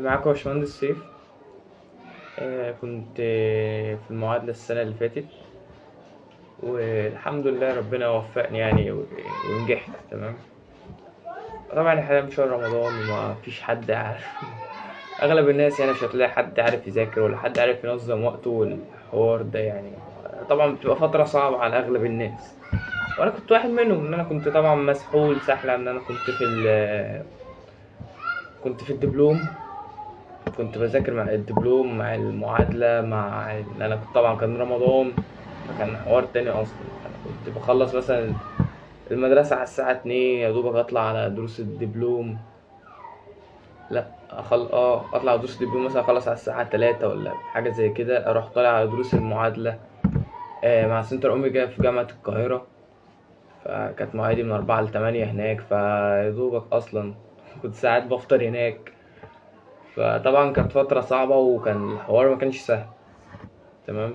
معاكم يا باشمهندس سيف. كنت في المعادلة السنة اللي فاتت، والحمد لله ربنا وفقني يعني ونجحت. تمام. طبعا احنا في شهر رمضان وما فيش حد عارف اغلب الناس يعني مش هتلاقي حد عارف يذاكر ولا حد عارف ينظم وقته والحوار ده يعني. طبعا بتبقى فترة صعبة على اغلب الناس، وانا كنت واحد منهم. ان انا كنت طبعا مسحول سحلة، ان انا كنت في الدبلوم. كنت بذاكر مع الدبلوم مع المعادلة مع أنا كنت طبعا كان رمضان، فكان حوار تاني أصلا. أنا كنت بخلص مثلا المدرسة على الساعة 2، يا دوبك أطلع على دروس الدبلوم. لا أطلع على دروس الدبلوم مثلا، أخلص على الساعة 3 ولا حاجة زي كده، أروح طالع على دروس المعادلة مع سنتر أوميجا في جامعة القاهرة. فكانت مواعيدي من 4 ل8 هناك، فيدوبك أصلا كنت ساعات بفطر هناك. فطبعا كانت فترة صعبة وكان الحوار ما كانش سهل. تمام.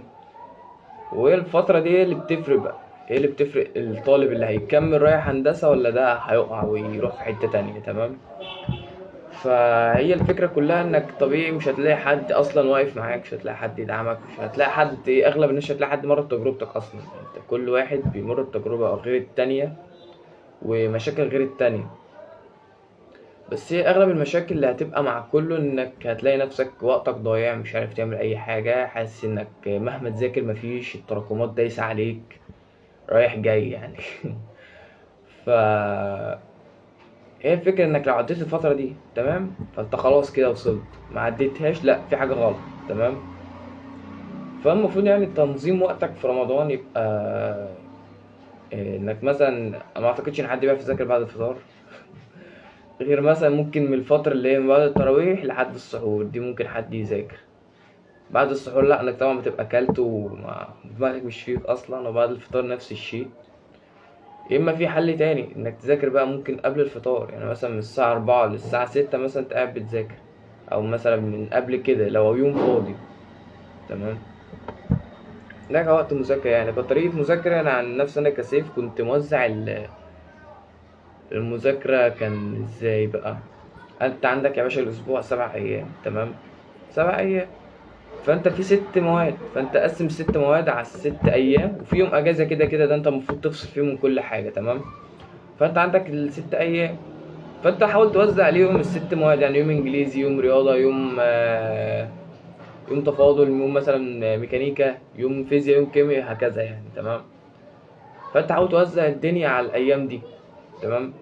وهي الفترة دي هي اللي بتفرق بقى، هي اللي بتفرق الطالب اللي هيكمل رايح هندسة ولا ده هيقع ويروح في حتة تانية. تمام. فهي الفكرة كلها انك طبيعي مش هتلاقي حد اصلا واقف معاك، مش هتلاقي حد يدعمك، مش هتلاقي حد، اغلب الناس مش هتلاقي حد مر بتجربتك اصلا. انت كل واحد بيمر بتجربة غير التانية ومشاكل غير التانية. بس هي اغلب المشاكل اللي هتبقى مع كله انك هتلاقي نفسك وقتك ضايع، مش عارف تعمل اي حاجة، حاسس انك مهما تذاكر مفيش، التراكمات دايسة عليك رايح جاي يعني. ف هي الفكرة انك لو عديت الفترة دي تمام فانت خلاص كده وصلت، ما عديتهاش لا في حاجة غلط. تمام. فالمفروض يعني تنظيم وقتك في رمضان يبقى انك مثلا، ما اعتقدش ان حد بيعرف يذاكر بعد الفطار، غير مثلا ممكن من الفترة اللي هي من بعد التراويح لحد السحور، دي ممكن حد يذاكر. بعد السحور لا، انك طبعا بتبقى اكلت ودماغك مش فيك اصلا، وبعد الفطار نفس الشيء. يا اما في حل تاني انك تذاكر بقى ممكن قبل الفطار، يعني مثلا من الساعة 4 للساعة 6 مثلا انت قاعد بتذاكر، او مثلا من قبل كده لو يوم فاضي. تمام. ده كان وقت مذاكرة يعني، كانت طريقة مذاكرة. انا عن نفسي انا كسيف كنت موزع المذاكرة كان ازاي بقى. انت عندك يا باشا الاسبوع 7 ايام. تمام. 7 ايام، فانت في 6 مواد، فانت قسم 6 مواد على ال6 ايام، وفي يوم اجازة كده كده ده انت المفروض تفصل فيه من كل حاجة. تمام. فانت عندك ال6 ايام، فانت حاول توزع عليهم ال6 مواد، يعني يوم انجليزي، يوم رياضة، يوم تفاضل، يوم مثلا ميكانيكا، يوم فيزياء، يوم كيمياء، هكذا يعني. تمام. فانت حاول توزع الدنيا على الايام دي. تمام.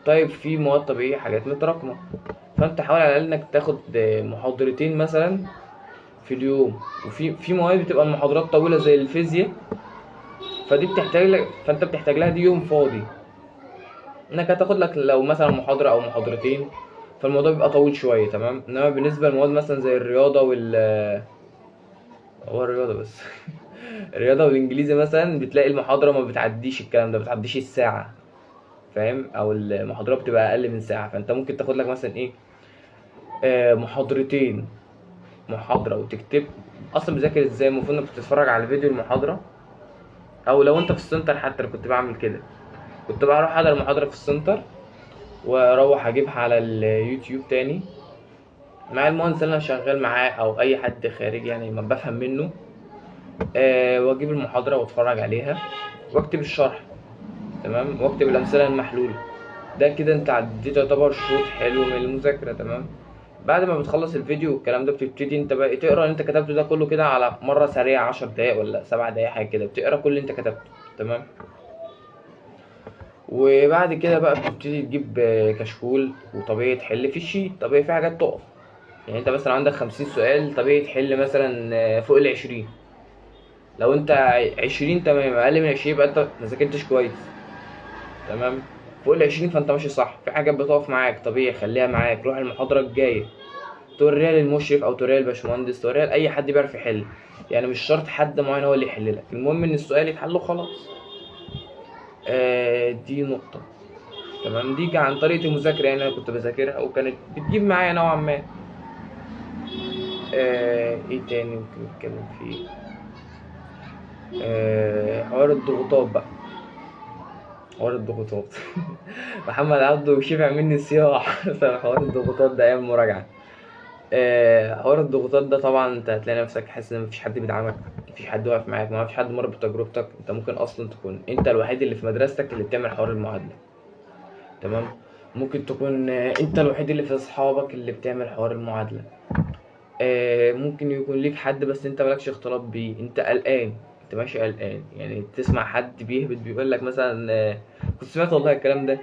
طيب في مواد طبيعية حاجات متراكمة، فانت حاول على الاقل انك تاخد محاضرتين مثلا في اليوم. وفي مواد بتبقى المحاضرات طويلة زي الفيزياء، فدي بتحتاج لك، فانت بتحتاج لها دي يوم فاضي، انك هتاخد لك لو مثلا محاضرة او محاضرتين، فالموضوع بيبقى طويل شوية. تمام. انما بالنسبة للمواد مثلا زي الرياضة هو الرياضة بس الرياضة والانجليزي مثلا بتلاقي المحاضرة ما بتعديش الكلام ده، بتعديش الساعة. فاهم؟ او المحاضرة بتبقى اقل من ساعة، فانت ممكن تاخد لك مثلا ايه، محاضرتين، محاضرة وتكتب. اصلا بذاكر ازاي؟ المفروض انك بتتفرج على فيديو المحاضرة، او لو انت في السنتر حتى انا كنت بعمل كده، كنت بروح احضر المحاضرة في السنتر واروح اجيبها على اليوتيوب تاني مع المهندس اللي انا شغال معاه او اي حد خارجي يعني ما بفهم منه. واجيب المحاضرة واتفرج عليها واكتب الشرح. تمام. واكتب الامثلة المحلولة. ده كده انت عديت يعتبر شوط حلو من المذاكرة. تمام. بعد ما بتخلص الفيديو والكلام ده بتبتدي انت بقى تقرا اللي انت كتبته ده كله كده على مرة سريعة، 10 دقايق ولا 7 دقايق حاجة كده، بتقرا كل اللي انت كتبته. تمام. وبعد كده بقى بتبتدي تجيب كشكول، وطبيعي تحل في الشيت، طبيعي في حاجات تقف. يعني انت مثلا عندك 50 سؤال، طبيعي تحل مثلا فوق ال20. لو انت 20 تمام، اقل من 20 يبقى انت ما ذاكرتش كويس. تمام. فوق ال20 فانت ماشي صح، في حاجات بتقف معاك طبيعي خليها معاك، روح المحاضرة الجاية توريها للمشرف او توريها للباشمهندس، توريها لاي حد بيعرف يحل. يعني مش شرط حد معين هو اللي يحل لك، المهم ان السؤال يتحل وخلاص. دي نقطة. تمام. دي كان عن طريقة المذاكرة يعني، انا كنت بذاكرها وكانت بتجيب معايا نوعا ما. ايه تاني ممكن نتكلم فيه؟ حوار الضغوطات بقى، حوار الضغوطات محمد عبده شبع مني الصياح بسبب حوار الضغوطات ده ايام المراجعة. حوار الضغوطات ده طبعا انت هتلاقي نفسك حاسس ان مفيش حد بيدعمك، مفيش حد واقف معاك، مفيش حد مر بتجربتك. انت ممكن اصلا تكون انت الوحيد اللي في مدرستك اللي بتعمل حوار المعادلة. تمام. ممكن تكون انت الوحيد اللي في اصحابك اللي بتعمل حوار المعادلة. ممكن يكون ليك حد بس انت مالكش اختلاط بيه، انت قلقان، انت ماشي قلقان. يعني تسمع حد بيهبط بيقول لك مثلا كنت سمعت والله الكلام ده،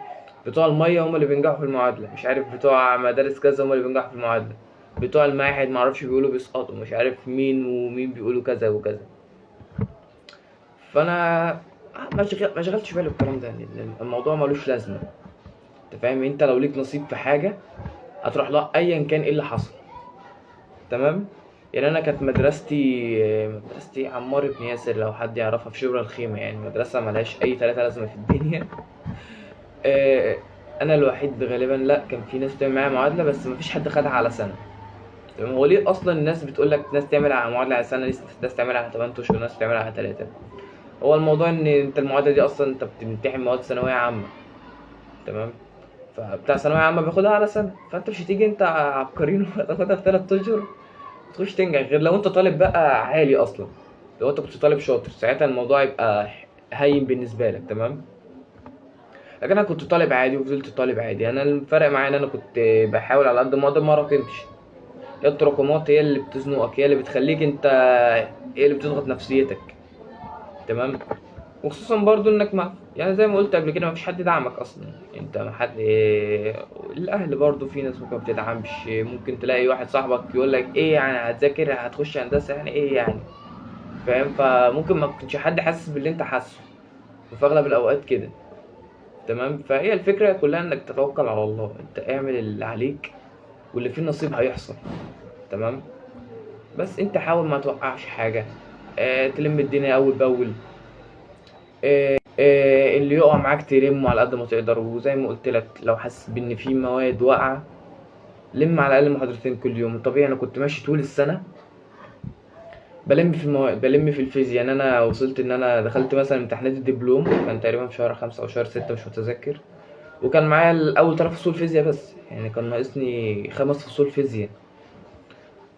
بتوع الميه هم اللي بينجحوا في المعادله، مش عارف بتوع مدارس كذا هم اللي بينجحوا في المعادله، بتوع المعاهد معرفش بيقولوا بيسقطوا، مش عارف مين ومين بيقولوا كذا وكذا. فانا ما شغلتش بالي بالكلام ده، لان الموضوع ملوش لازمه. انت فاهم؟ انت لو ليك نصيب في حاجه هتروح لها ايا كان ايه اللي حصل. تمام. يعني انا كانت مدرستي عمار بن ياسر، لو حد يعرفها، في شبرا الخيمه، يعني مدرسه ملهاش اي تلاتة لازمه في الدنيا. آه، انا الوحيد غالبا، لا كان في ناس بتعمل معايا معادله بس مفيش حد خدها على سنه. تمام. هو ليه اصلا الناس بتقول لك ناس تعمل على معادله على سنه، ناس تعمل على 8 اشهر وناس تعمل على 3؟ هو الموضوع ان انت المعادله دي اصلا انت بتمتحن مواد ثانويه عامه. تمام. فبتاع ثانويه عامه بياخدها على سنه، فانت مش هتيجي انت عبقرين وتاخدها في 3 اشهر تخش تنجح، غير لو انت طالب بقى عالي اصلا. لو انت كنت طالب شاطر ساعتها الموضوع يبقى هين بالنسبه لك. تمام. لكن انا كنت طالب عادي وفضلت طالب عادي. انا الفرق معايا ان انا كنت بحاول على قد ما اقدر ما اراكمش. هي التراكمات هي اللي بتزنقك، هي اللي بتخليك انت، هي اللي بتضغط نفسيتك. تمام. وخصوصا برضو انك ما يعني زي ما قلت قبل كده مفيش حد يدعمك اصلا. انت ما حد الاهل برضو في ناس ممكن ما بتدعمش. ممكن تلاقي واحد صاحبك يقول لك ايه يعني هتذاكر هتخش هندسه يعني ايه يعني، فاهم؟ فممكن ما يكونش حد حاسس باللي انت حاسه، وفي اغلب الاوقات كده. تمام. فهي الفكره كلها انك تتوكل على الله، انت اعمل اللي عليك واللي فيه نصيب هيحصل. تمام. بس انت حاول ما توقعش حاجه، تلم الدنيا اول باول. اللي يقع معاك تلمه على قد ما تقدر. وزي ما قلت لك لو حاسس بان في مواد واقعه لم على الاقل محاضرتين كل يوم. طبيعي انا كنت ماشي طول السنه بلم في المواد، بلم في الفيزياء. يعني انا وصلت ان انا دخلت مثلا امتحانات الدبلوم كان تقريبا في شهر 5 او شهر 6 مش متذكر، وكان معايا الاول 3 فصول فيزياء بس، يعني كان ناقصني 5 فصول فيزياء.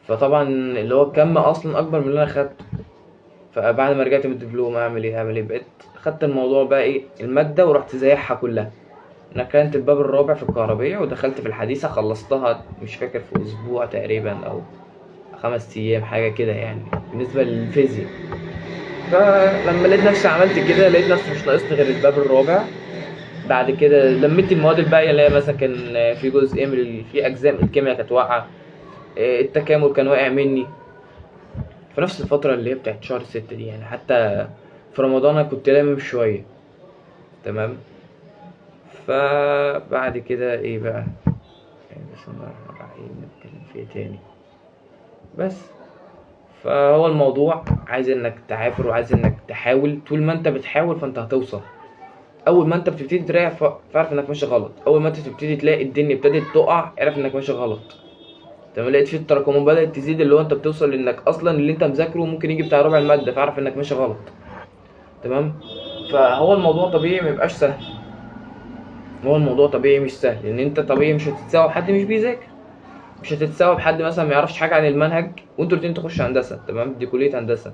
فطبعا اللي هو الكم اصلا اكبر من اللي انا خدته. فبعد ما رجعت من الدبلوم اعمل ايه بقيت خدت الموضوع بقى ايه الماده ورحت زايحها كلها. انا كانت الباب الرابع في الكهربية ودخلت في الحديثة، خلصتها مش فاكر في اسبوع تقريبا او 5 ايام حاجة كده يعني بالنسبة للفيزياء. فلما لقيت نفسي عملت كده لقيت نفسي مش ناقصني غير الباب الرابع. بعد كده لميت المواد الباقية اللي هي مثلا كان في جزء في اجزاء من الكيمياء كانت واقعة، التكامل كان واقع مني في نفس الفترة اللي هي بتاعت شهر 6 دي. يعني حتى في رمضان أنا كنت لامم شوية. تمام. فبعد كده ايه بقى، يعني بسم الله الرحمن الرحيم نتكلم في ايه تاني. بس فهو الموضوع عايز انك تعافر وعايز انك تحاول. طول ما انت بتحاول فانت هتوصل. اول ما انت بتبتدي تراجع فاعرف انك ماشي غلط. اول ما انت تبتدي تلاقي الدنيا ابتدت تقع اعرف انك ماشي غلط. تمام. لقيت في التراكمات بدأت تزيد اللي هو انت بتوصل لانك اصلا اللي انت مذاكره ممكن يجي بتاع ربع المادة، فاعرف انك ماشي غلط. تمام. فهو الموضوع طبيعي ميبقاش سهل. هو الموضوع طبيعي مش سهل، لان انت طبيعي مش هتتساوى بحد مش بيذاكر، مش هتتساوى بحد مثلا ما يعرفش حاجه عن المنهج وانتوا الاتنين تخشوا هندسه. تمام. دي كليه هندسه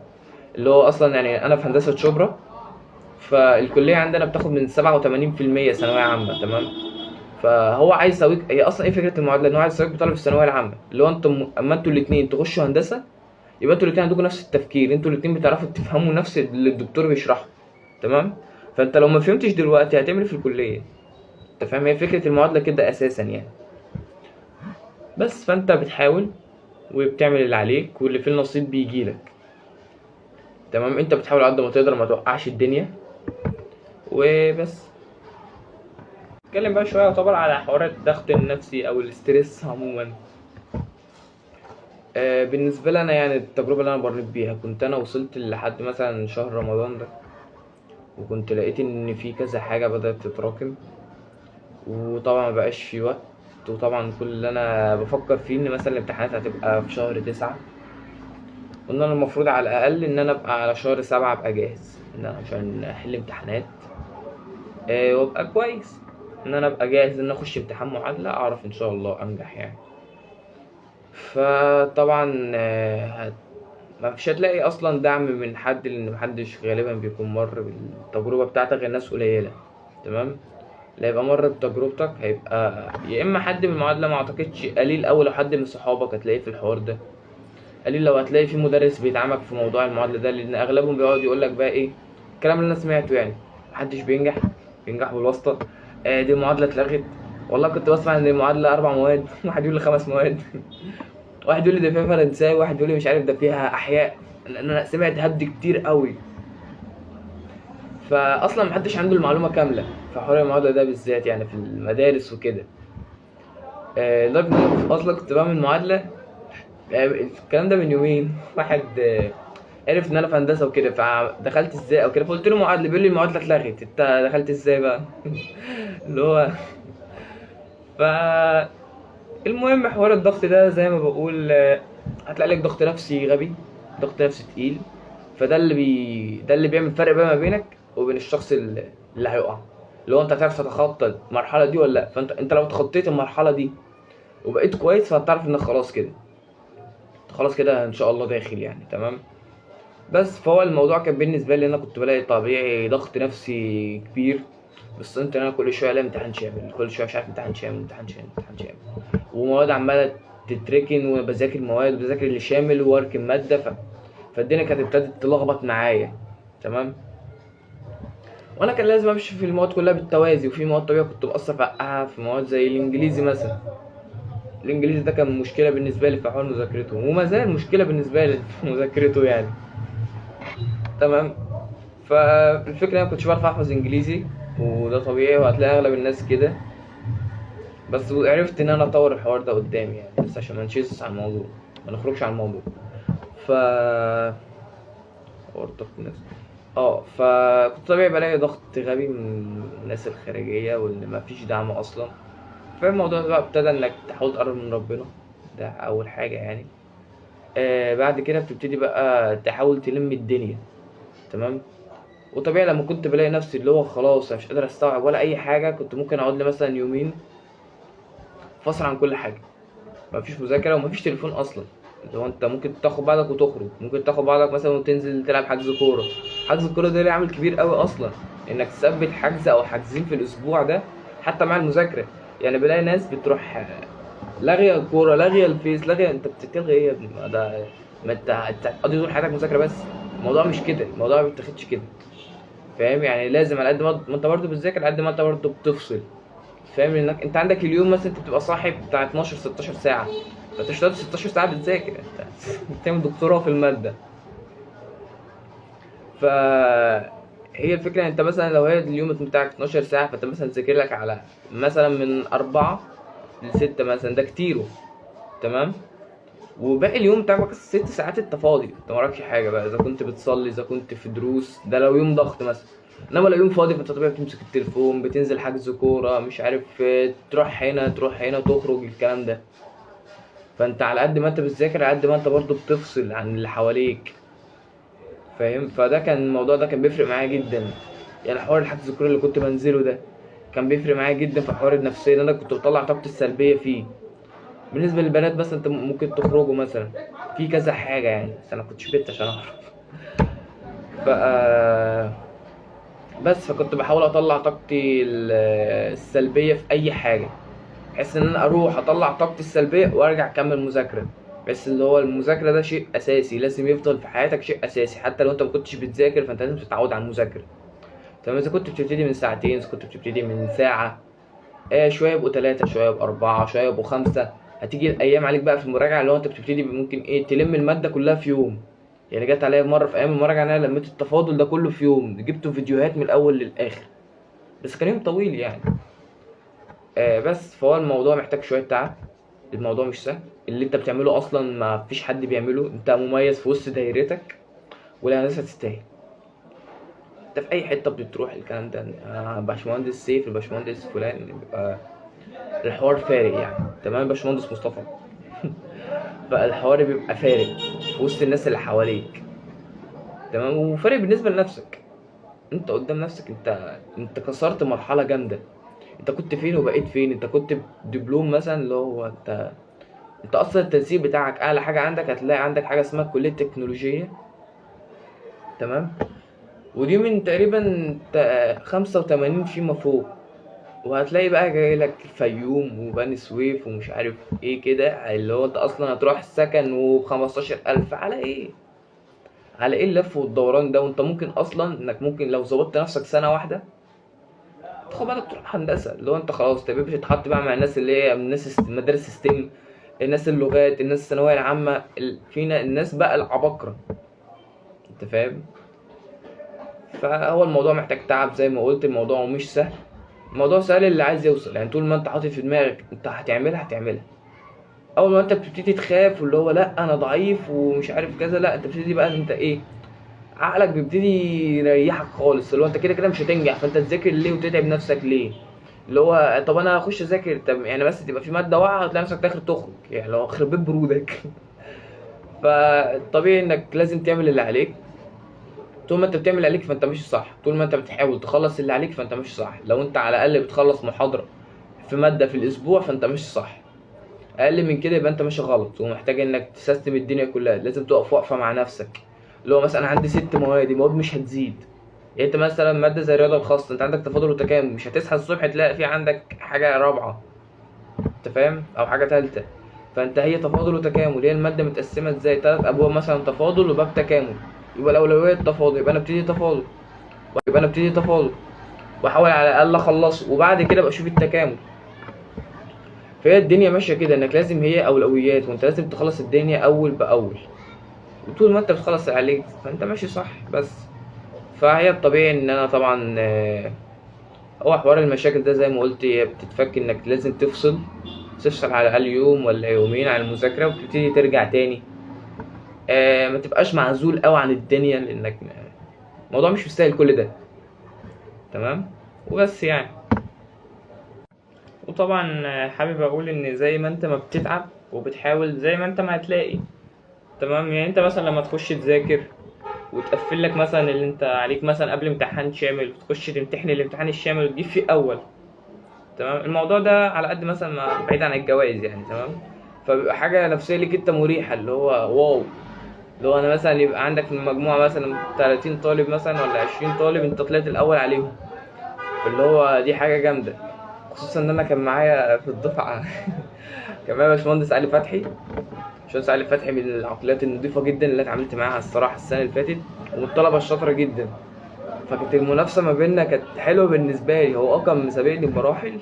اللي هو اصلا يعني انا في هندسه شبرا، فالكليه عندنا بتاخد من 87% ثانويه عامه. تمام. فهو عايز يساويك. هي اصلا ايه فكره المعادله؟ ان هو عايز يساويك بطالب الثانويه العامه، اللي هو انتم اما انتوا الاثنين تخشوا هندسه يبقى انتوا الاثنين عندكم نفس التفكير، انتوا الاثنين بتعرفوا تفهموا نفس اللي الدكتور بيشرحه. تمام. فانت لو ما فهمتش دلوقتي هتعمل إيه في الكليه؟ انت فاهم؟ هي فكره المعادله كده اساسا يعني. بس فانت بتحاول وبتعمل اللي عليك واللي فيه النصيب بيجيلك. تمام. انت بتحاول على قد ما تقدر ما توقعش الدنيا وبس. اتكلم بقى شويه يعتبر على حوار الضغط النفسي او الاسترس عموما. بالنسبه لي انا يعني التجربه اللي انا مريت بيها، كنت انا وصلت لحد مثلا شهر رمضان ده وكنت لقيت ان في كذا حاجه بدات تتراكم، وطبعا مبقاش في وقت. وطبعا كل اللي انا بفكر فيه ان مثلا الامتحانات هتبقى في شهر 9، وان انا المفروض على الاقل ان انا ابقى على شهر 7 ابقى جاهز ان انا عشان احل امتحانات، وابقى كويس ان انا ابقى جاهز ان اخش امتحان معادلة اعرف ان شاء الله انجح يعني. فطبعا مش هتلاقي اصلا دعم من حد، لان محدش غالبا بيكون مر بالتجربة بتاعتك غير ناس قليلة. تمام. اللي هيبقى مر بتجربتك هيبقى يا اما حد من المعادلة، ما اعتقدش، قليل اوي لو حد من صحابك هتلاقيه في الحوار ده، قليل لو هتلاقي في مدرس بيدعمك في موضوع المعادلة ده، لان اغلبهم بيقعد يقول لك بقى ايه الكلام اللي انا سمعته يعني، محدش بينجح، بينجح بالواسطة. دي المعادلة اتلغت. والله كنت بسمع ان المعادلة 4 مواد واحد يقول لي 5 مواد واحد يقول لي ده فيها فرنساوي، واحد يقول لي مش عارف ده فيها احياء، لان انا سمعت هبد كتير قوي. فاصلا محدش عنده المعلومة كاملة في حوار المعادلة ده بالذات يعني في المدارس وكده. لدرجة ان انا اصلا كنت بعمل معادلة، الكلام ده من يومين، واحد عرف ان انا في هندسه وكده، فدخلت ازاي او كده، فقلت له معادله، بيقول لي المعادله اتلغت، انت دخلت ازاي بقى؟ اللي هو ف المهم حوار الضغط ده زي ما بقول، هتلاقي لك ضغط نفسي غبي، ضغط نفسي تقيل. فده ده اللي بيعمل فرق بقى ما بينك وبين الشخص اللي هيقع، اللي هو انت هتعرف تتخطى المرحله دي ولا لا. فانت لو تخطيت المرحله دي وبقيت كويس، فهتعرف انك خلاص كده، خلاص كده ان شاء الله داخل يعني. تمام. بس فهو الموضوع كان بالنسبه لي، انا كنت بلاقي طبيعي ضغط نفسي كبير، بس انت انا كل شويه الاقي امتحان شامل، كل شويه مش عارف امتحان شامل، امتحان شامل، امتحان شامل، ومواد عماله تتركن، وبذاكر مواد وبذاكر اللي شامل واركن ماده فالدنيا كانت ابتدت تلخبط معايا. تمام. وانا كان لازم امشي في المواد كلها بالتوازي، وفي مواد طبيعي كنت بقصر في حقها، في مواد زي الانجليزي مثلا. الانجليزي ده كان مشكله بالنسبه لي في حوار مذاكرته، وما زال مشكله بالنسبه لي في مذاكرته يعني. تمام. فالفكرة إن أنا مكنتش بعرف أحفظ إنجليزي، وده طبيعي، وهتلاقي أغلب الناس كده. بس عرفت إن أنا أطور الحوار ده قدامي يعني، بس عشان ما نشيزش عن الموضوع، ما نخرجش عن الموضوع. ف حوار ضغط الناس، فكنت طبيعي بلاقي ضغط غبي من الناس الخارجية، وإن مفيش دعم أصلا. فالموضوع ده بقى ابتدى إنك تحاول تقرب من ربنا، ده أول حاجة يعني. بعد كده بتبتدي بقى تحاول تلم الدنيا. تمام. وطبيعي لما كنت بلاقي نفسي اللي هو خلاص انا مش قادر استوعب ولا اي حاجه، كنت ممكن اقعد لي مثلا يومين فاصل عن كل حاجه، مفيش مذاكره ومفيش تليفون اصلا. اللي هو انت ممكن تاخد بعضك وتخرج، ممكن تاخد بعضك مثلا وتنزل تلعب حجز كوره. حجز الكوره ده ليه عامل كبير قوي اصلا، انك تثبت حجز او حجزين في الاسبوع ده حتى مع المذاكره. يعني بلاقي ناس بتروح لاغيه الكوره، لاغيه الفيس، لاغيه، انت بتلغي ايه يا ابني؟ ما انت هتقضي طول حياتك مذاكره بس. الموضوع مش كده، الموضوع ما بيتاخدش كده. فاهم يعني؟ لازم على قد ما انت برضه بتذاكر، على قد ما انت برضه بتفصل. فاهم؟ انك انت عندك اليوم مثلا انت بتبقى صاحي بتاع 12 16 ساعه، فانت مش هتقعد 16 ساعه بتذاكر، انت بتعمل دكتوراه في الماده. ف هي الفكره، انت مثلا لو هي اليوم بتاعك 12 ساعه، فانت مثلا تذاكر لك على مثلا من 4 ل6 مثلا، ده كتير. تمام. وباقي اليوم بتاعك بقى 6 ساعات انت فاضي، انت مراكش حاجه بقى، اذا كنت بتصلي، اذا كنت في دروس، ده لو يوم ضغط مثلا. انما لو يوم فاضي، فانت طبيعي بتمسك التليفون، بتنزل حجز كوره، مش عارف، تروح هنا تروح هنا، تخرج، الكلام ده. فانت على قد ما انت بتذاكر، على قد ما انت برضه بتفصل عن اللي حواليك. فاهم؟ فده كان الموضوع ده كان بيفرق معايا جدا. يعني حوار الحجز الكوره اللي كنت بنزله ده كان بيفرق معايا جدا في حوار النفسيه، انا كنت بطلع طاقتي السلبيه فيه. بالنسبه للبنات مثلا، انت ممكن تخرجوا مثلا في كذا حاجه يعني، بس انا كنتش بنت عشان اعرف. ف بس فكنت بحاول اطلع طاقتي السلبيه في اي حاجه، بحيث ان انا اروح اطلع طاقتي السلبيه وارجع اكمل مذاكره. بس اللي هو المذاكره ده شيء اساسي، لازم يفضل في حياتك شيء اساسي، حتى لو انت ما كنتش بتذاكر فانت لازم تتعود على المذاكره. تمام. اذا كنت بتبتدي من ساعتين، اذا كنت بتبتدي من ساعه، شويه يبقوا 3، شويه يبقوا 4، شويه يبقوا 5. هتيجي الايام عليك بقى في المراجعه، اللي هو انت بتبتدي ممكن تلم الماده كلها في يوم. يعني جت عليا مره في ايام المراجعه ان انا لميت التفاضل ده كله في يوم، جبته فيديوهات من الاول للاخر، بس كان يوم طويل يعني. بس فهو الموضوع محتاج شويه تعب، الموضوع مش سهل، اللي انت بتعمله اصلا ما فيش حد بيعمله، انت مميز في وسط دايرتك، ولا ناس هتستاهل. انت في اي حته بتروح الكلام ده، باشمهندس سيف، الباشمهندس فلان، بيبقى الحوار فارق يعني. تمام. باشمهندس مصطفى فالحوار بيبقى فارق في وسط الناس اللي حواليك. تمام. وفارق بالنسبه لنفسك، انت قدام نفسك، انت كسرت مرحله جامده. انت كنت فين وبقيت فين؟ انت كنت دبلوم مثلا، اللي هو انت انت اصلا التنسيق بتاعك اعلى حاجه عندك، هتلاقي عندك حاجه اسمها كليه تكنولوجيه، تمام. ودي من تقريبا 85 فيما فوق. وهتلاقي بقى جاي لك الفيوم وبني سويف ومش عارف ايه كده، اللي هو انت اصلا هتروح السكن و15000 على ايه؟ على ايه اللف والدوران ده؟ وانت ممكن اصلا انك ممكن لو ظبطت نفسك سنه واحده تاخد بالك تروح هندسه، اللي هو انت خلاص تبقى تتحط بقى مع الناس اللي هي من الناس مدارس ستيم، الناس اللغات، الناس الثانويه العامه، فينا الناس بقى العباقره، انت فاهم. فهو الموضوع محتاج تعب زي ما قلت، الموضوع مش سهل. الموضوع سهل اللي عايز يوصل، يعني طول ما انت حاطط في دماغك انت هتعملها. اول ما انت بتبتدي تخاف واللي هو لا انا ضعيف ومش عارف كذا، لا انت بتبتدي بقى انت ايه، عقلك بيبتدي يريحك خالص، اللي هو انت كده كده مش هتنجح، فانت تذاكر ليه وتتعب نفسك ليه؟ اللي هو طب انا هخش اذاكر، طب يعني بس تبقى في ماده واقعه وتلاقي نفسك داخل تخرج، يعني لو خرب بيت برودك. فطبيعي انك لازم تعمل اللي عليك. طول ما انت بتعمل اللي عليك فانت ماشي صح، طول ما انت بتحاول تخلص اللي عليك فانت ماشي صح. لو انت على الاقل بتخلص محاضره في ماده في الاسبوع فانت ماشي صح. اقل من كده يبقى انت ماشي غلط، ومحتاج انك تسيستم الدنيا كلها. لازم تقف وقفه مع نفسك، اللي هو مثلا انا عندي 6 مواد، المواد مش هتزيد. يعني انت مثلا ماده زي الرياضه الخاصه، انت عندك تفاضل وتكامل، مش هتصحى الصبح تلاقي في عندك حاجه رابعه، انت فاهم، او حاجه ثالثه. فانت هي تفاضل وتكامل، هي الماده متقسمه ازاي 3 ابواب مثلا تفاضل وباب تكامل، يبقى الاولويه التفاضل، يبقى انا ابتدي تفاضل، واحاول على الاقل اخلصه، وبعد كده ابقى اشوف التكامل. فهي الدنيا ماشيه كده، انك لازم هي اولويات، وانت لازم تخلص الدنيا اول باول. وطول ما انت بتخلص اللي عليك فانت ماشي صح. بس فهي الطبيعي ان انا طبعا هو حوار المشاكل ده زي ما قلت هي بتتفك انك لازم تفصل على الاقل يوم ولا يومين عن المذاكره، وتبتدي ترجع تاني. ما تبقاش معزول قوي عن الدنيا، لانك الموضوع مش مستاهل كل ده، تمام. وبس يعني. وطبعا حابب اقول ان زي ما انت ما بتتعب وبتحاول، زي ما انت ما هتلاقي، تمام. يعني انت مثلا لما تخش تذاكر وتقفل لك مثلا اللي انت عليك مثلا قبل امتحان شامل، وتخش تمتحن الامتحان الشامل وتجيب فيه اول، تمام. الموضوع ده على قد مثلا ما بعيد عن الجوائز يعني، تمام. فبيبقى حاجه نفسيه ليك انت مريحه، اللي هو واو، اللي هو انا مثلا يبقى عندك في المجموعه مثلا 30 طالب مثلا ولا 20 طالب، انت طلعت الاول عليهم، اللي هو دي حاجه جامده. خصوصا ان انا كان معايا في الدفعه كان معايا باشمهندس علي فتحي. باشمهندس علي فتحي من العقليات النظيفه جدا اللي اتعاملت معاها الصراحه السنه اللي فاتت، ومن الطلبه الشاطره جدا. فكانت المنافسه ما بيننا كانت حلوه بالنسبه لي، هو كان مسابقني بمراحل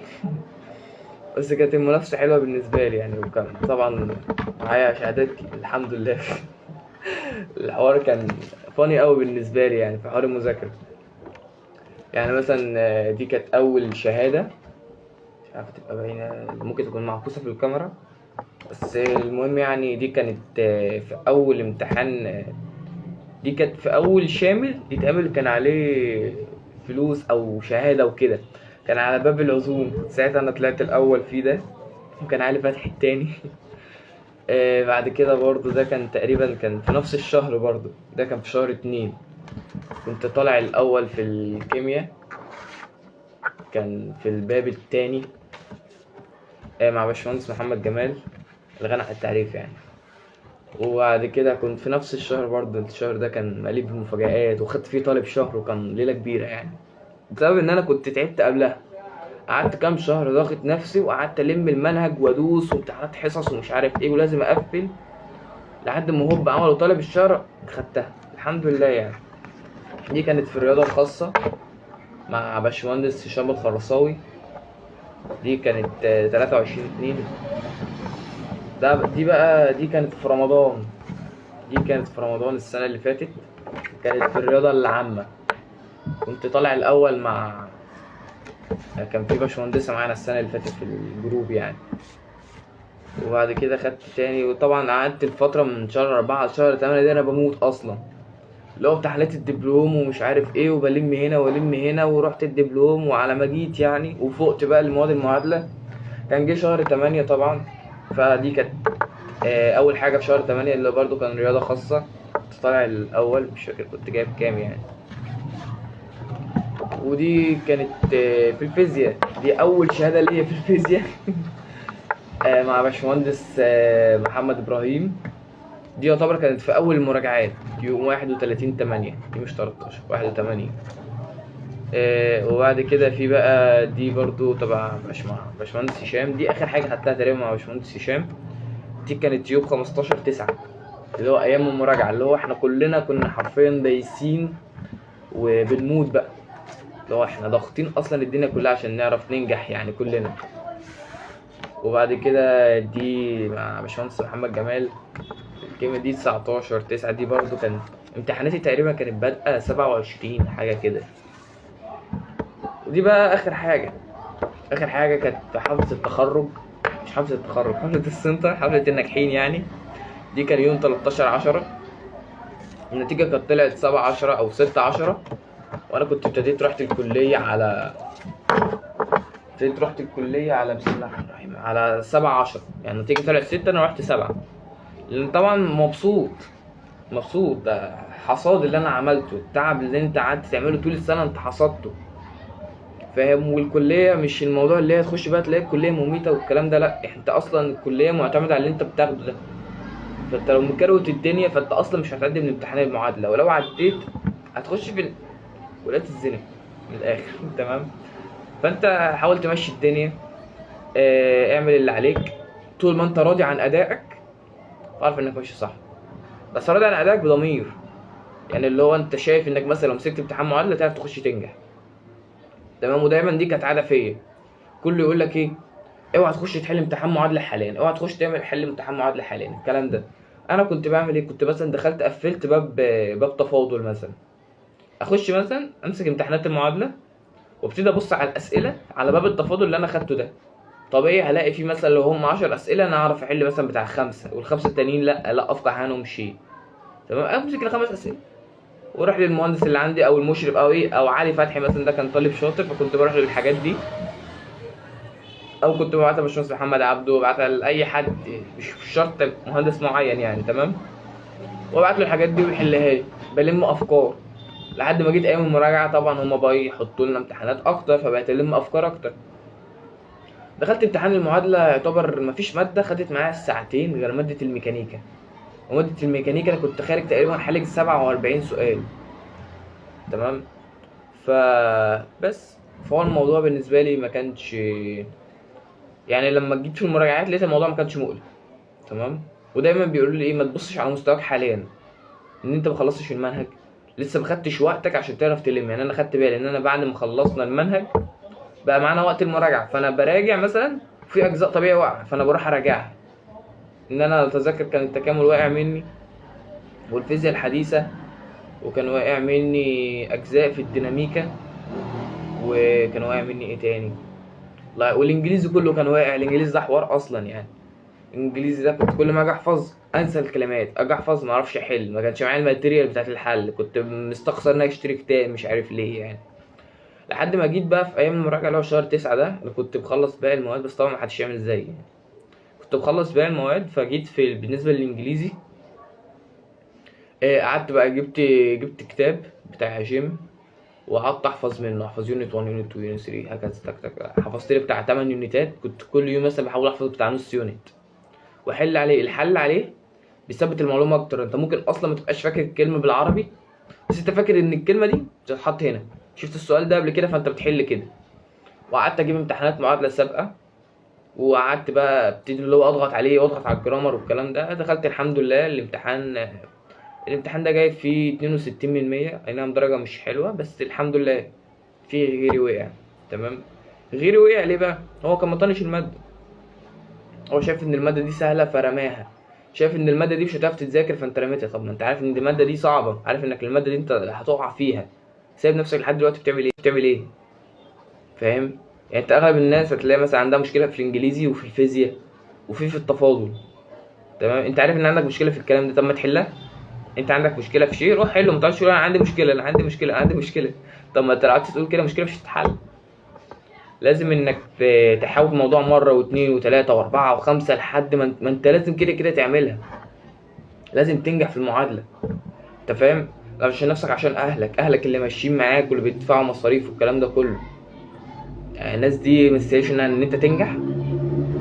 بس كانت المنافسه حلوه بالنسبه لي يعني. وكان طبعا معايا شهادات الحمد لله الحوار كان فاني قوي بالنسبه لي يعني في حوار المذاكره. يعني مثلا دي كانت اول شهاده، مش عارفه تبقى باينه، ممكن تكون معكوسه في الكاميرا، بس المهم يعني دي كانت في اول امتحان، دي كانت في اول شامل يتعمل، كان عليه فلوس او شهاده وكده، كان على باب العزوم. ساعتها انا طلعت الاول فيه ده، وكان علي فتحي التاني بعد كده برضو ده كان تقريبا كان في نفس الشهر برضو، ده كان في شهر 2، كنت طالع الاول في الكيمياء، كان في الباب التاني مع باشمهندس محمد جمال الغني عن التعريف يعني. وبعد كده كنت في نفس الشهر برضه، الشهر ده كان مليء بالمفاجآت، وخدت فيه طالب شهر، وكان ليلة كبيرة يعني، بسبب ان انا كنت تعبت قبلها. قعدت كام شهر ضاغط نفسي، وقعدت الم المنهج وادوس وامتحانات حصص ومش عارف ايه، ولازم اقفل لحد ما هوب عملوا طالب الشهر، خدتها الحمد لله يعني. دي كانت في الرياضة الخاصة مع باشمهندس هشام الخرصاوي، دي كانت 23/2. دي كانت في رمضان، السنة اللي فاتت، كانت في الرياضة العامة. كنت طالع الأول مع كان في باشمهندسة معانا السنة اللي فاتت في الجروب يعني. وبعد كده خدت تاني، وطبعا قعدت الفترة من شهر 4 لشهر 8 دي أنا بموت أصلا، اللي هو امتحانات الدبلوم ومش عارف ايه، وبلم هنا والم هنا، ورحت الدبلوم وعلى ما جيت يعني وفوقت بقى لمواد المعادلة. كان جه شهر 8 طبعا، فدي كانت أول حاجة في شهر 8 اللي برضو كان رياضة خاصة، كنت طالع الأول، مش فاكر كنت جايب كام يعني. ودي كانت في الفيزياء، دي اول شهاده ليا في الفيزياء مع باشمهندس محمد ابراهيم. دي يعتبر كانت في اول المراجعات يوم 31/8، دي مش 13، 81. وبعد كده في بقى دي برضو تبع باشمهندس هشام، دي اخر حاجه خدتها تقريبا مع باشمهندس هشام. دي كانت يوم 15/9، اللي هو ايام المراجعه، اللي هو احنا كلنا كنا حرفيا دايسين وبنموت بقى، اللي هو احنا ضاغطين اصلا الدنيا كلها عشان نعرف ننجح يعني كلنا. وبعد كده دي مع باشمهندس محمد جمال، الكلمة دي 19/9، دي برضو كان امتحاناتي تقريبا كانت بادئة 27 حاجة كده. ودي بقى آخر حاجة كانت في حفلة التخرج، مش حفلة التخرج، حفلة السنتر، حفلة الناجحين يعني. دي كان يوم 13/10. النتيجة كانت طلعت 7/10 أو 6/10، وأنا كنت رحت الكلية على بسم الله الرحمن الرحيم على 7/10، يعني النتيجة طلعت 6، أنا رحت 7. لأن طبعا مبسوط، ده حصاد اللي انا عملته، التعب اللي انت قعدت تعمله طول السنه انت حصدته، فاهم. والكليه مش الموضوع اللي هي تخش بقى تلاقي الكليه مميته والكلام ده، لا، انت اصلا الكليه معتمده على اللي انت بتاخده ده. فانت لو مكروت الدنيا فانت اصلا مش هتعدي من امتحان المعادله، ولو عديت هتخش في ولايه الزنا من الاخر تمام. فانت حاول تمشي الدنيا، اعمل اللي عليك طول ما انت راضي عن ادائك، اعرف انك ماشي صح، بس راضي عن ادائك بضمير، يعني اللي هو انت شايف انك مثلا لو مسكت امتحان معادله تعرف تخش تنجح، تمام. ودايما دي كانت عاده فيا، كله يقول لك ايه، اوعى تخش تحل امتحان معادله حاليا، اوعى تخش حل امتحان معادله حاليا، الكلام ده. انا كنت بعمل ايه؟ كنت مثلا دخلت قفلت باب تفاضل مثلا، اخش مثلا امسك امتحانات المعادله وابتدي ابص على الاسئله على باب التفاضل اللي انا خدته ده. طبيعي هلاقي فيه مثلا لو هم 10 اسئله انا اعرف احل مثلا بتاع 5، والخمسه التانيين لا افقه عنهم شيء، تمام. امسك الخمس اسئله واروح للمهندس اللي عندي او المشرف او ايه، او علي فتحي مثلا، ده كان طالب شاطر فكنت بروح للحاجات دي، او كنت ببعتها للباشمهندس محمد عبده، ببعتها لاي حد، مش شرط مهندس معين يعني، تمام. وابعت له الحاجات دي ويحلها لي، بلم افكار لحد ما جيت ايام المراجعه. طبعا هما بقى يحطوا لنا امتحانات اكتر فبقيت الم افكار اكتر. دخلت امتحان المعادله، يعتبر مفيش ماده خدت معايا ساعتين غير ماده الميكانيكا، وماده الميكانيكا انا كنت خارج تقريبا حالج 47 سؤال، تمام. فهو الموضوع بالنسبه لي ما كانش، يعني لما جيت في المراجعات لقيت الموضوع ما كانش مقلق، تمام. ودايما بيقولوا لي ايه، ما تبصش على مستواك حاليا، ان انت ما خلصتش المنهج، لسه ما خدتش وقتك عشان تعرف تلم. يعني انا خدت بالي ان انا بعد ما خلصنا المنهج بقى معانا وقت المراجعه، فانا براجع مثلا في اجزاء طبيعي واقعه فانا بروح اراجعها. ان انا اتذكر كان التكامل واقع مني والفيزياء الحديثه، وكان واقع مني اجزاء في الديناميكا، وكان واقع مني ايه تاني، لا، والانجليزي كله كان واقع. الانجليزي ده حوار اصلا يعني، الانجليزي ده كنت كل ما اجي احفظ انسى الكلمات، اجي احفظ ما اعرفش احل، ما كانش معايا الماتيريال بتاعت الحل، كنت مستخسر ان انا اشتري كتاب مش عارف ليه يعني. لحد ما جيت بقى في ايام المراجعه اللي هو شهر 9 ده، انا كنت بخلص باقي المواد، بس طبعا ما حدش يعمل زيي يعني. كنت بخلص باقي المواد، فجيت بالنسبه للانجليزي قعدت بقى جبت كتاب بتاع جيم، وقعدت احفظ منه، احفظ يونت 1 يونت 2 يونت 3 هكذا، تك تك، حفظت لي بتاع 8 يونتات، كنت كل يوم مثلا بحاول احفظ بتاع نص يونت واحل عليه. الحل عليه بيثبت المعلومه اكتر، انت ممكن اصلا ما تبقاش فاكر الكلمه بالعربي، بس انت فاكر ان الكلمه دي بتتحط هنا، شفت السؤال ده قبل كده فانت بتحل كده. وقعدت اجيب امتحانات معادله سابقه، وقعدت بقى ابتدي اللي هو اضغط عليه واضغط على الجرامر والكلام ده. دخلت الحمد لله الامتحان ده جايب فيه 62%، اي نعم درجه مش حلوه بس الحمد لله. في غيري وقع، تمام. غيري وقع ليه بقى؟ هو كان مطنش الماده، هو شايف ان الماده دي سهله فرماها، شايف ان الماده دي مش هتعرف تذاكر فانت رميتها. طب ما انت عارف ان الماده دي صعبه، عارف انك الماده دي انت هتقع فيها، سايب نفسك لحد دلوقتي بتعمل ايه؟ فاهم؟ يعني انت اغلب الناس هتلاقي مثلا عندها مشكله في الانجليزي وفي الفيزياء وفي التفاضل، تمام. انت عارف ان عندك مشكله في الكلام ده، طب ما تحلها. انت عندك مشكله في شيء روح حله، ما تقعدش تقول انا عندي مشكله انا عندي مشكله انا عندي مشكله. طب ما انت لو قعدت تقول كده مشكله مش هتتحل. لازم انك تحاول الموضوع مره واثنين وثلاثه واربعه وخمسه لحد ما انت لازم كده تعملها، لازم تنجح في المعادله، انت فاهم. لا عشان نفسك، عشان اهلك اللي ماشيين معاك واللي بيدفعوا مصاريف والكلام ده كله. يعني الناس دي ما تستاهلش ان انت تنجح.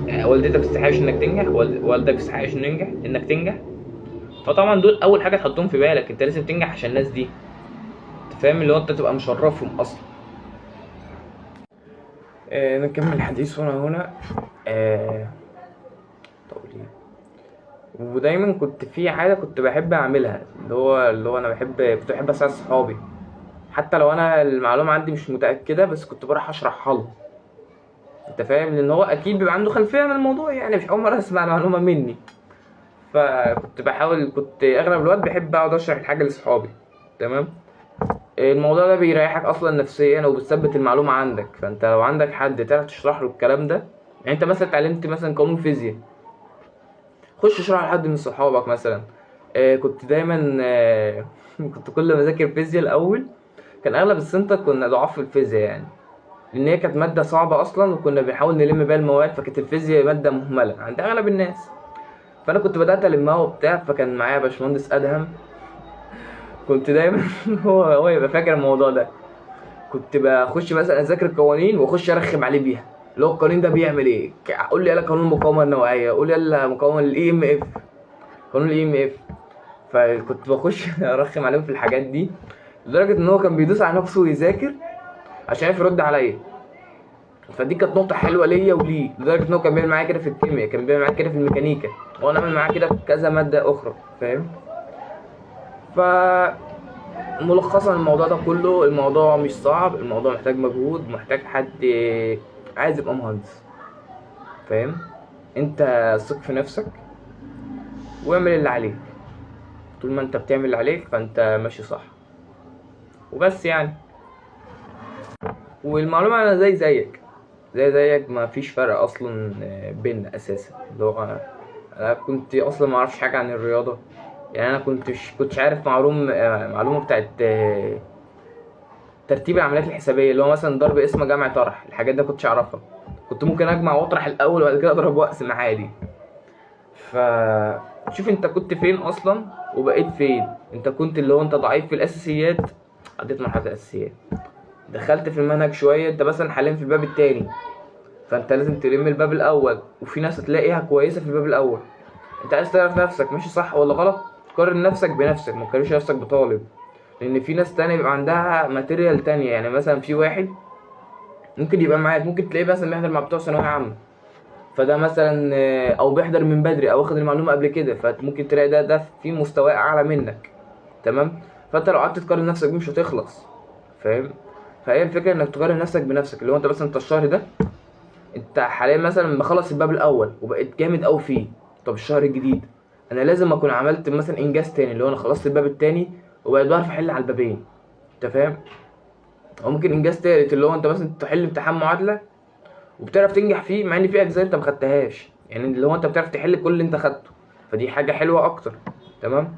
يعني والدتك متستحقش انك تنجح، والدك متستحقش انك تنجح. فطبعا دول اول حاجه تحطهم في بالك، انت لازم تنجح عشان الناس دي، انت فاهم، اللي هو انت تبقى مشرفهم اصلا. نكمل الحديث هنا. طب ليه؟ ودايما كنت في عاده كنت بحب اعملها، اللي هو انا كنت بحب اساعد صحابي، حتى لو انا المعلومه عندي مش متاكده، بس كنت بروح اشرحها لهم، انت فاهم، لان هو اكيد بيبقى عنده خلفيه عن الموضوع، يعني مش اول مره اسمع المعلومه مني. كنت اغلب الوقت بحب اقعد اشرح الحاجه لاصحابي. تمام. الموضوع ده بيريحك اصلا نفسيا وبتثبت المعلومه عندك، فانت لو عندك حد تعرف تشرح له الكلام ده، يعني انت مثلا اتعلمت مثلا قانون فيزياء، خش اشرح لحد من صحابك مثلا. كنت دايما كنت كل ما اذاكر فيزياء الاول، كان اغلب السنتر كنا ضعاف في الفيزياء يعني، لان هي كانت ماده صعبه اصلا، وكنا بنحاول نلم بيها المواد، فكانت الفيزياء ماده مهمله عند اغلب الناس. فانا كنت بدات المها وبتاع، فكان معايا باشمهندس ادهم، كنت دايما هو يبقى فاكر الموضوع ده. كنت بخش مثلا اذاكر القوانين واخش ارخم عليه بيها، اللي هو القانون ده بيعمل ايه، قول لي يلا قانون المقاومه النوعيه، قول لي يلا مقاومه الاي ام اف، قانون الاي ام اف. فكنت بخش ارخم عليهم في الحاجات دي، لدرجه ان هو كان بيدوس على نفسه ويذاكر عشان يعرف يرد عليا. فدي كانت نقطه حلوه ليا وليه، لدرجه ان هو كان بيعمل معايا كده في الكيمياء، كان بيعمل معايا كده في الميكانيكا، وانا اعمل معاه كده في كذا ماده اخرى، فاهم. ف ملخصا الموضوع ده كله، الموضوع مش صعب، الموضوع محتاج مجهود، محتاج حد عايز يبقى مهندس، فاهم. انت ثق في نفسك واعمل اللي عليك، طول ما انت بتعمل اللي عليك فانت ماشي صح، وبس يعني. والمعلومة انا زيك ما فيش فرق اصلا بيننا اساسا، اللي هو انا كنت اصلا ما اعرفش حاجة عن الرياضة، يعني انا كنتش عارف معلومة بتاعت ترتيب العمليات الحسابيه، اللي هو مثلا ضرب اسم جمع طرح، الحاجات دي كنتش اعرفها، كنت ممكن اجمع واطرح الاول وبعد كده اضرب واقسم عادي. ف شوف انت كنت فين اصلا وبقيت فين، انت كنت اللي هو انت ضعيف في الاساسيات، عديت مرحله الاساسيات، دخلت في المنهج شويه، انت مثلا حاليا في الباب التاني، فانت لازم تلم الباب الاول، وفي ناس هتلاقيها كويسه في الباب الاول. انت عايز تعرف نفسك ماشي صح ولا غلط، قارن نفسك بنفسك، ما تقارنش نفسك بطالب، لان في ناس تانية بيبقى عندها ماتيريال تانية، يعني مثلا في واحد ممكن يبقى معاك، ممكن تلاقيه مثلا بيحضر مع بتوع ثانويه عامه، فده مثلا او بيحضر من بدري او واخد المعلومه قبل كده، فممكن تلاقي ده في مستوى اعلى منك. تمام. فانت لو قعدت تقارن نفسك بيه مش هتخلص، فاهم. فهي الفكره انك تقارن نفسك بنفسك، اللي هو انت مثلا انت الشهر ده انت حاليا مثلا مخلص الباب الاول وبقيت جامد قوي فيه، طب الشهر الجديد انا لازم اكون عملت مثلا انجاز تاني، اللي هو انا خلصت الباب التاني وبقيت بعرف احل على البابين، انت فاهم. او ممكن انجاز تالت، اللي هو انت مثلا تحل امتحان معادله وبتعرف تنجح فيه، مع ان في اجزاء انت ما خدتهاش، يعني اللي هو انت بتعرف تحل كل اللي انت خدته، فدي حاجه حلوه اكتر. تمام.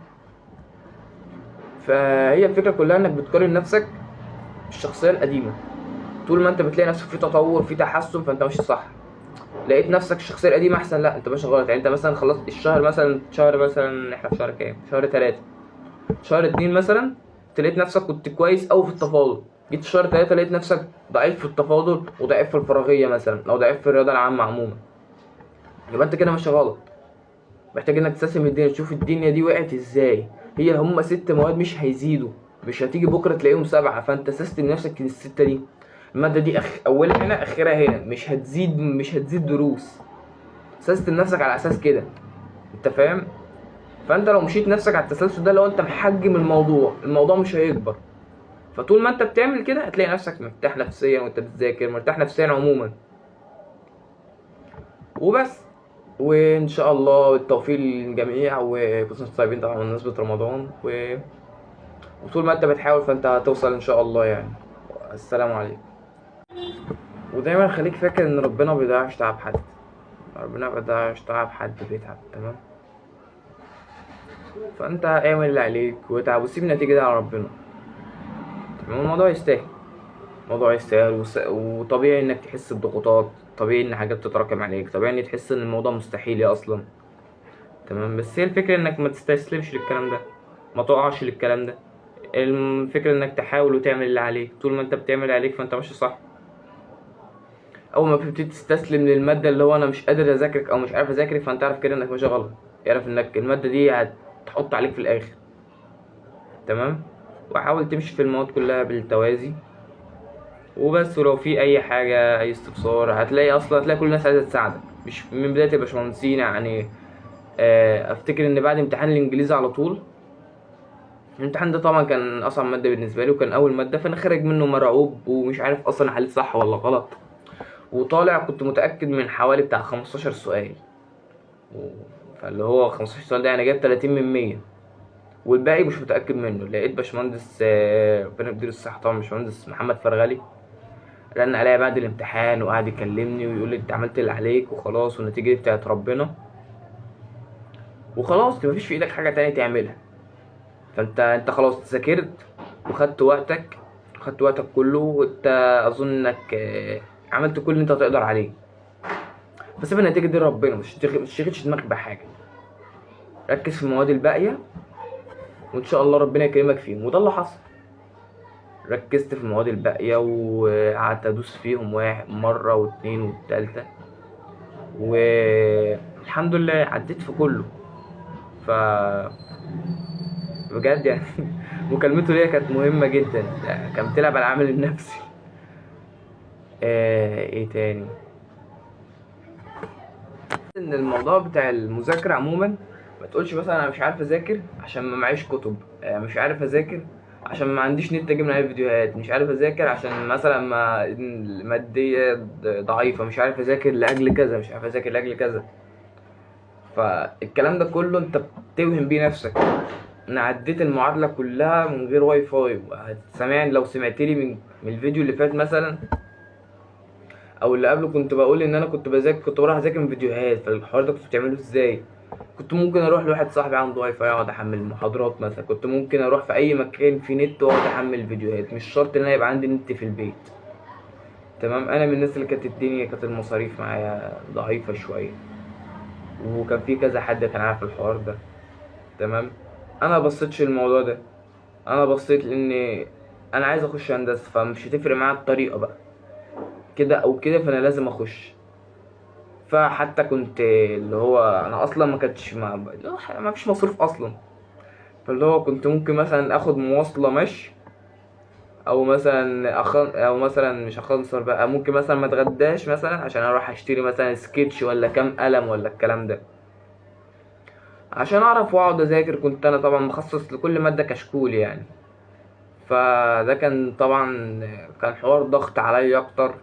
فهي الفكره كلها انك بتقارن نفسك بالشخصيه القديمه، طول ما انت بتلاقي نفسك في تطور في تحسن فانت ماشي صح. لقيت نفسك الشخصيه القديمه احسن، لا انت ماشي غلط. يعني انت مثلا خلصت الشهر، شهر مثلا احنا في شهر كام، شهر 3، شهر 2 مثلا تلاقيت نفسك كنت كويس قوي في التفاضل، جيت شهر 3 لقيت نفسك ضعيف في التفاضل وضعيف في الفراغيه مثلا، او ضعيف في الرياضه العامه عموما، يبقى انت كده ماشي غلط. محتاج انك تسيستم الدنيا، تشوف الدنيا دي وقعت ازاي، هي هم 6 مواد مش هيزيدوا، مش هتيجي بكره تلاقيهم 7، فانت سيستم نفسك الستة دي، المادة دي اولها هنا اخرها هنا، مش هتزيد دروس، سيستم نفسك على اساس كده، انت فاهم. فانت لو مشيت نفسك على التسلسل ده، لو انت محجم الموضوع مش هيكبر، فطول ما انت بتعمل كده هتلاقي نفسك مرتاح نفسيا وانت بتذاكر، مرتاح نفسيا عموما، وبس. وان شاء الله بالتوفيق للجميع، وكل سنه وانتم طيبين طبعا بمناسبه رمضان، وطول ما انت بتحاول فانت هتوصل ان شاء الله يعني. السلام عليكم. ودايما خليك فاكر ان ربنا ما بيضيعش تعب حد، ربنا ما بيضيعش تعب حد بيتعب. تمام. فانت اعمل اللي عليك واتعب وسيب النتيجه دي على ربنا. تمام. الموضوع يستاهل، وطبيعي انك تحس بضغوطات، طبيعي ان حاجات تتراكم عليك، طبيعي ان تحس ان الموضوع مستحيل اصلا. تمام. بس هي الفكرة انك ما تستسلمش للكلام ده، ما تقعش للكلام ده، الفكرة انك تحاول وتعمل اللي عليك، طول ما انت بتعمل اللي عليك فانت ماشي صح. اول ما بتبتدي تستسلم للماده اللي هو انا مش قادر اذاكرك او مش عارف اذاكرك، فانت عارف كده انك ماشي غلط، اعرف انك الماده دي هتحط عليك في الاخر. تمام. وحاول تمشي في المواد كلها بالتوازي وبس. ولو في اي حاجه اي استفسار هتلاقي كل الناس عايزه تساعدك، مش من بدايه الباشمهندسين يعني. افتكر ان بعد امتحان الانجليزي على طول، الامتحان ده طبعا كان اصعب ماده بالنسبه لي وكان اول ماده، فانا خارج منه مرعوب ومش عارف اصلا حليت صح ولا غلط، وطالع كنت متاكد من حوالي بتاع 15 سؤال. فاللي هو 15 سؤال ده يعني جايب 30 من 100، والباقي مش متاكد منه. لقيت باشمهندس ربنا يديله الصحه طبعا، باشمهندس محمد فرغلي، رن عليا بعد الامتحان وقعد يكلمني ويقول لي انت عملت اللي عليك وخلاص، والنتيجه دي بتاعت ربنا وخلاص، مفيش في ايدك حاجه تانية تعملها. فانت خلاص ذاكرت وخدت وقتك كله، وانت اظن انك عملت كل اللي انت تقدر عليه. فسيب النتيجه دي ربنا، مش تشغلش دماغك بحاجه، ركز في المواد الباقيه وان شاء الله ربنا يكرمك فيهم. وده اللي حصل، ركزت في المواد الباقيه وقعدت ادوس فيهم واحد مره واتنين والتالتة، والحمد لله عديت في كله. ف بجد يعني مكالمته ليا كانت مهمة جدا، كان بتلعب على العامل النفسي. ايه تاني؟ ان الموضوع بتاع المذاكرة عموما، ما تقولش مثلا انا مش عارف اذاكر عشان ما معيش كتب، مش عارف اذاكر عشان ما عنديش نت اجيب من عليه فيديوهات، مش عارف اذاكر عشان مثلا ما المادية ضعيفة، مش عارف اذاكر لاجل كذا، مش عارف اذاكر لاجل كذا. فالكلام ده كله انت بتوهم بيه نفسك. انا عديت المعادله كلها من غير واي فاي. سامعني لو سمعتلي من الفيديو اللي فات مثلا او اللي قبله، كنت بقول ان انا كنت بروح اذاكر من فيديوهات. فالحوار ده كنت بتعمله ازاي؟ كنت ممكن اروح لواحد صاحبي عنده واي فاي اقعد احمل المحاضرات مثلا، كنت ممكن اروح في اي مكان في نت واقعد احمل الفيديوهات، مش شرط ان انا يبقى عندي نت في البيت. تمام. انا من الناس اللي كانت المصاريف معايا ضعيفه شويه، وكان في كذا حد كان عارف الحوار ده. تمام. انا بصيتش الموضوع ده، انا بصيت لان انا عايز اخش هندسه، فمش هتفرق معايا الطريقه بقى كده او كده، فانا لازم اخش. فحتى كنت اللي هو انا اصلا ما كانتش ما فيش مصروف اصلا، فاللي هو كنت ممكن مثلا اخد مواصله مشي، او مثلا مش هخنصر بقى، ممكن مثلا ما اتغداش مثلا عشان اروح اشتري مثلا سكتش ولا كام قلم ولا الكلام ده عشان اعرف واقعد اذاكر. كنت انا طبعا مخصص لكل ماده كشكول يعني. فده كان طبعا كان حوار ضغط عليا اكتر،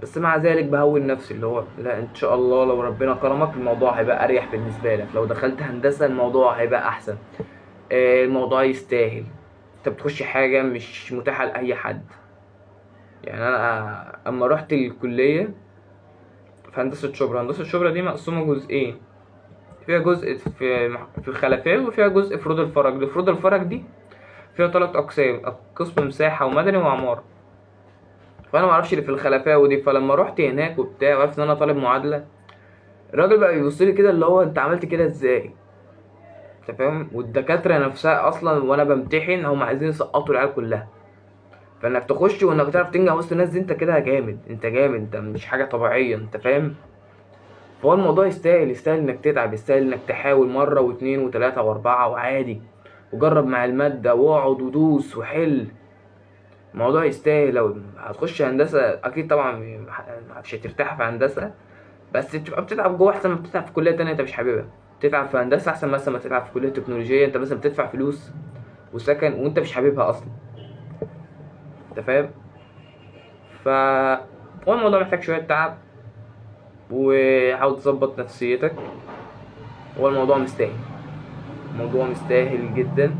بس مع ذلك بهون نفسي اللي هو لا ان شاء الله لو ربنا كرمك الموضوع هيبقى اريح بالنسبه لك، لو دخلت هندسه الموضوع هيبقى احسن. الموضوع يستاهل، انت بتخش حاجه مش متاحه لاي حد. يعني انا اما رحت الكليه في هندسه شبرا دي مقسومه جزئين، فيها جزء في الخلفيه وفيها جزء فروض الفرج. فروض الفرج دي فيها 3 اقسام، قسم مساحه ومدني وعماره. فانا ما اعرفش اللي في الخلفيه ودي، فلما رحت هناك وبتاع وعرفت ان انا طالب معادله، الراجل بقى بيبص لي كده اللي هو انت عملت كده ازاي؟ انت فاهم؟ والدكاتره نفسها اصلا وانا بمتحن هم عايزين يسقطوا العيال كلها، فانك تخش وانك تعرف تنجح وسط الناس دي انت كده جامد، انت جامد، انت مش حاجه طبيعيه. انت فاهم؟ فهو الموضوع يستاهل انك تتعب، يستاهل انك تحاول مره واثنين وثلاثه واربعه وعادي، وجرب مع الماده واقعد ودوس وحل. الموضوع يستاهل. لو هتخش هندسه اكيد طبعا مش هترتاح في هندسه، بس بتبقى بتتعب جوه احسن ما بتتعب في كليه تانية انت مش حاببها. تتعب في هندسه احسن مثلا ما تتعب في كليه تكنولوجيه انت مثلا بتدفع فلوس وسكن وانت مش حاببها اصلا. انت فاهم؟ ف هو الموضوع محتاج شويه تعب، وحاول تظبط نفسيتك. هو الموضوع مستاهل، الموضوع مستاهل جدا.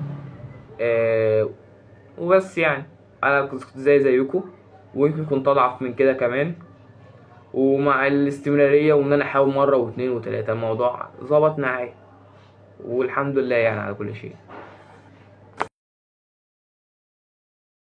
وبس يعني انا كنت زيكم، ويمكن كنت اضعف من كده كمان، ومع الاستمرارية وان انا احاول مرة واثنين وثلاثة الموضوع ظبط معايا، والحمد لله يعني على كل شيء.